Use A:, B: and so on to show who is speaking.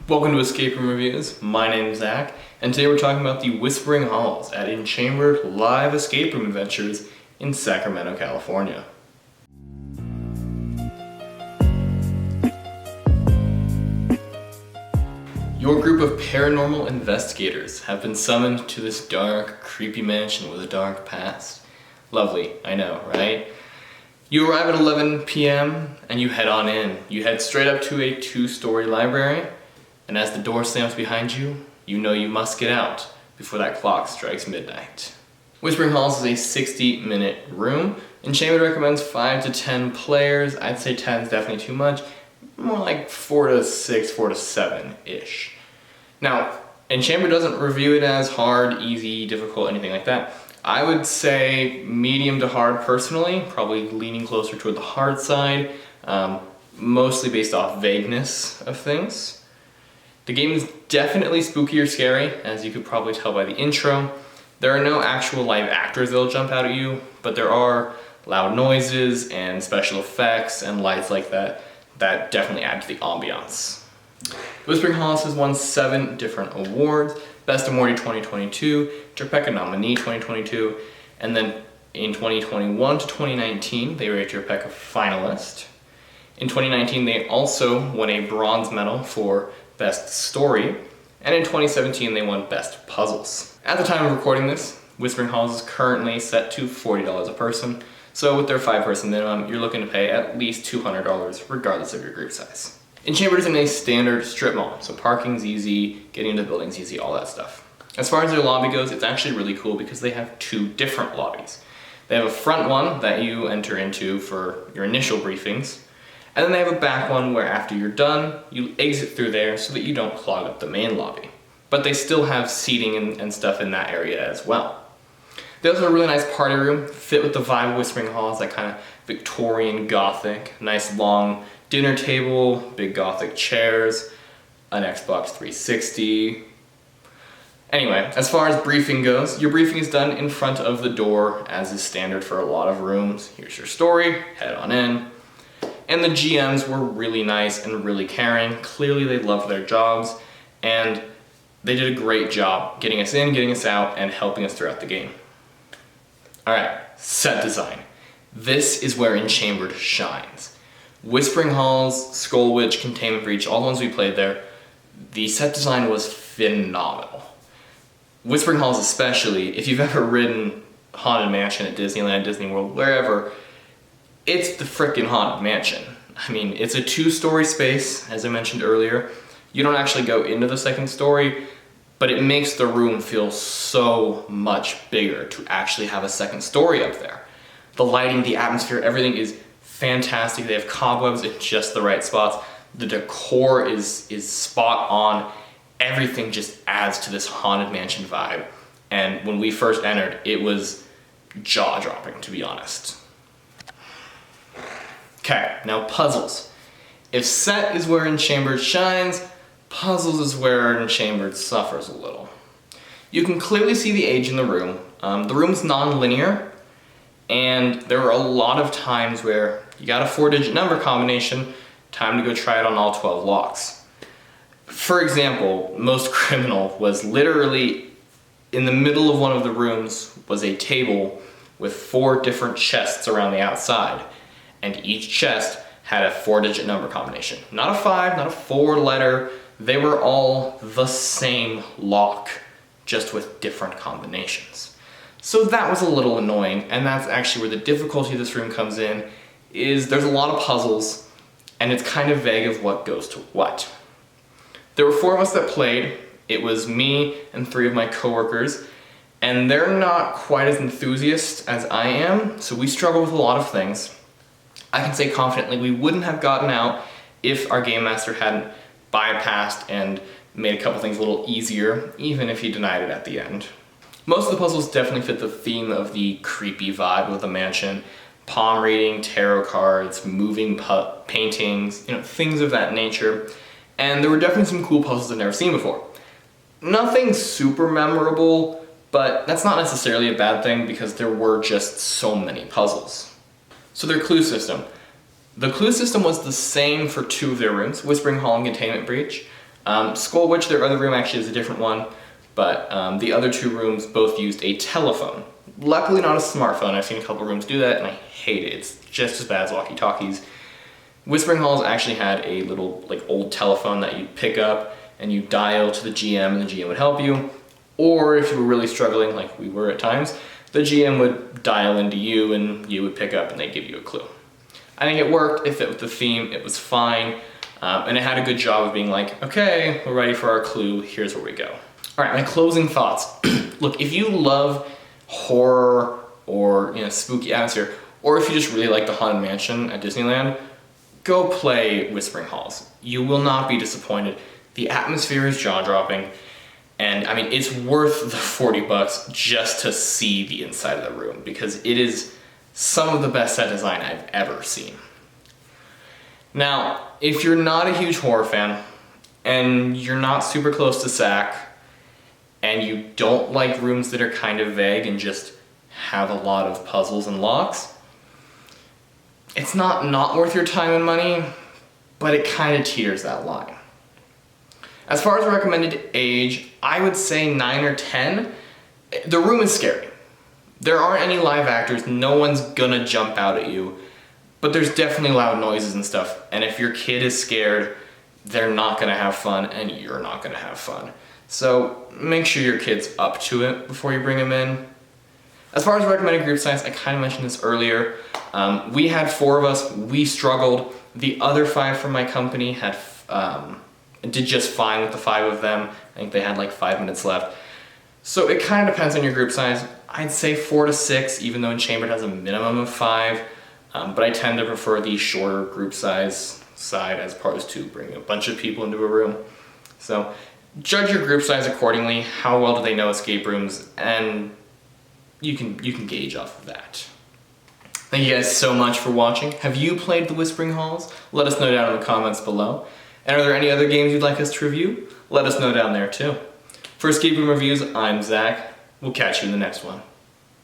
A: Welcome to Escape Room Reviews. My name is Zach, and today we're talking about the Whispering Halls at Enchambered live escape room adventures in Sacramento, California. Your group of paranormal investigators have been summoned to this dark, creepy mansion with a dark past. Lovely, I know, right? You arrive at 11 p.m. and you head on in. You head straight up to a 2-story library, and as the door slams behind you, you know you must get out before that clock strikes midnight. Whispering Halls is a 60-minute room. Enchambered recommends 5 to 10 players. I'd say 10 is definitely too much. More like 4 to 6, 4 to 7-ish. Now, Enchambered doesn't review it as hard, easy, difficult, anything like that. I would say medium to hard personally, probably leaning closer toward the hard side, mostly based off vagueness of things. The game is definitely spooky or scary, as you could probably tell by the intro. There are no actual live actors that'll jump out at you, but there are loud noises and special effects and lights like that that definitely add to the ambiance. Whispering Halls has won 7 different awards: Best Awardee 2022, Tribeca Nominee 2022, and then in 2021 to 2019 they were a Tribeca finalist. In 2019 they also won a bronze medal for Best Story, and in 2017 they won Best Puzzles. At the time of recording this, Whispering Halls is currently set to $40 a person, so with their 5-person minimum, you're looking to pay at least $200 regardless of your group size. Enchambered is in a standard strip mall, so parking's easy, getting into the building's easy, all that stuff. As far as their lobby goes, it's actually really cool because they have 2 different lobbies. They have a front one that you enter into for your initial briefings, and then they have a back one where after you're done, you exit through there so that you don't clog up the main lobby. But they still have seating and stuff in that area as well. They also have a really nice party room, fit with the vibe of Whispering Halls, that kind of Victorian Gothic. Nice long dinner table, big Gothic chairs, an Xbox 360. Anyway, as far as briefing goes, your briefing is done in front of the door, as is standard for a lot of rooms. Here's your story, head on in. And the GMs were really nice and really caring. Clearly they loved their jobs, and they did a great job getting us in, getting us out, and helping us throughout the game. Alright, set design. This is where Enchambered shines. Whispering Halls, Skull Witch, Containment Breach, all the ones we played there, the set design was phenomenal. Whispering Halls especially, if you've ever ridden Haunted Mansion at Disneyland, Disney World, wherever, it's the frickin' Haunted Mansion. I mean, it's a 2-story space, as I mentioned earlier. You don't actually go into the 2nd story, but it makes the room feel so much bigger to actually have a 2nd story up there. The lighting, the atmosphere, everything is fantastic. They have cobwebs in just the right spots. The decor is spot on. Everything just adds to this Haunted Mansion vibe. And when we first entered, it was jaw-dropping, to be honest. Okay, now puzzles. If set is where Enchambered shines, puzzles is where Enchambered suffers a little. You can clearly see the age in the room. The room's non-linear, and there are a lot of times where you got a 4-digit number combination, time to go try it on all 12 locks. For example, Most Criminal was literally in the middle of one of the rooms was a table with 4 different chests around the outside, and each chest had a 4-digit number combination. Not a 5, not a 4-letter, they were all the same lock, just with different combinations. So that was a little annoying, and that's actually where the difficulty of this room comes in, is there's a lot of puzzles, and it's kind of vague of what goes to what. There were 4 of us that played. It was me and 3 of my coworkers, and they're not quite as enthusiast as I am, so we struggle with a lot of things. I can say confidently we wouldn't have gotten out if our game master hadn't bypassed and made a couple things a little easier, even if he denied it at the end. Most of the puzzles definitely fit the theme of the creepy vibe of the mansion. Palm reading, tarot cards, moving paintings, things of that nature. And there were definitely some cool puzzles I've never seen before. Nothing super memorable, but that's not necessarily a bad thing because there were just so many puzzles. So their clue system. The clue system was the same for 2 of their rooms, Whispering Hall and Containment Breach. Skull Witch, their other room, actually is a different one, but the other two rooms both used a telephone. Luckily not a smartphone. I've seen a couple rooms do that and I hate it. It's just as bad as walkie-talkies. Whispering Halls actually had a little like old telephone that you'd pick up and you dial to the GM and the GM would help you. Or if you were really struggling, like we were at times, the GM would dial into you and you would pick up and they'd give you a clue. I think it worked, it fit with the theme, it was fine, and it had a good job of being like, okay, we're ready for our clue, here's where we go. All right, my closing thoughts. Look, if you love horror or spooky atmosphere, or if you just really like the Haunted Mansion at Disneyland, go play Whispering Halls. You will not be disappointed. The atmosphere is jaw-dropping, and I mean, it's worth the $40 just to see the inside of the room, because it is some of the best set design I've ever seen. Now, if you're not a huge horror fan, and you're not super close to Sac, and you don't like rooms that are kind of vague and just have a lot of puzzles and locks, it's not worth your time and money, but it kind of teeters that line. As far as recommended age, I would say 9 or 10. The room is scary. There aren't any live actors, no one's gonna jump out at you, but there's definitely loud noises and stuff, and if your kid is scared, they're not gonna have fun and you're not gonna have fun. So make sure your kid's up to it before you bring them in. As far as recommended group size, I kind of mentioned this earlier. We had 4 of us, we struggled. The other 5 from my company did just fine with the 5 of them. I think they had like 5 minutes left. So it kind of depends on your group size. I'd say 4 to 6, even though Enchambered has a minimum of 5. But I tend to prefer the shorter group size side as opposed to bringing a bunch of people into a room. So judge your group size accordingly. How well do they know escape rooms? And you can gauge off of that. Thank you guys so much for watching. Have you played the Whispering Halls? Let us know down in the comments below. And are there any other games you'd like us to review? Let us know down there too. For Escape Room Reviews, I'm Zach. We'll catch you in the next one.